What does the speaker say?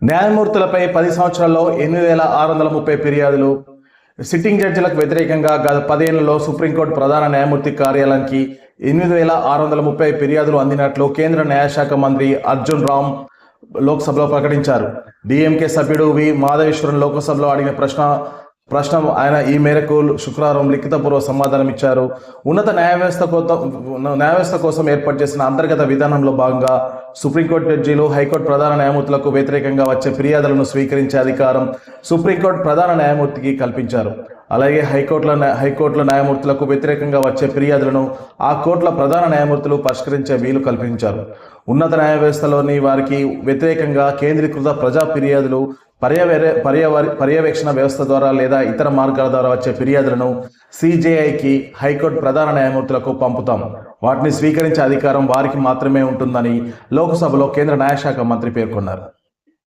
న్యాయమూర్తులపై 10 సంవత్సరాల్లో 8630 ఫిర్యాదులు. సిట్టింగ్ జడ్జిలకు వ్యతిరేకంగా గత 10 ఏళ్లలో సుప్రీంకోర్టు ప్రధాన న్యాయమూర్తి కార్యాలయానికి 8630 ఫిర్యాదులు అందినట్లు కేంద్ర న్యాయశాఖ మంత్రి అర్జున్ రామ్ లోక్సభలో ప్రకటించారు. డిఎంకే సభ్యుడు వి మాధవేశ్వరన్ లోక్సభలో అడిగిన ప్రశ్న ఆయన ఈ మేరకు శుక్రవారం లిఖితపూర్వ సమాధానం ఇచ్చారు. ఉన్నత న్యాయవ్యవస్థ కోసం ఏర్పాటు చేసిన అంతర్గత విధానంలో భాగంగా సుప్రీంకోర్టు జడ్జీలు, హైకోర్టు ప్రధాన న్యాయమూర్తులకు వ్యతిరేకంగా వచ్చే ఫిర్యాదులను స్వీకరించే అధికారం సుప్రీంకోర్టు ప్రధాన న్యాయమూర్తికి కల్పించారు. అలాగే హైకోర్టుల న్యాయమూర్తులకు వ్యతిరేకంగా వచ్చే ఫిర్యాదులను ఆ కోర్టుల ప్రధాన న్యాయమూర్తులు పరిష్కరించే వీలు కల్పించారు. ఉన్నత న్యాయ వ్యవస్థలోని వారికి వ్యతిరేకంగా కేంద్రీకృత ప్రజా ఫిర్యాదులు పర్యవేక్షణ వ్యవస్థ ద్వారా లేదా ఇతర మార్గాల ద్వారా వచ్చే ఫిర్యాదులను సిజేఐకి, హైకోర్టు ప్రధాన న్యాయమూర్తులకు పంపుతాం. వాటిని స్వీకరించే అధికారం వారికి మాత్రమే ఉంటుందని లోక్సభలో కేంద్ర న్యాయశాఖ మంత్రి పేర్కొన్నారు.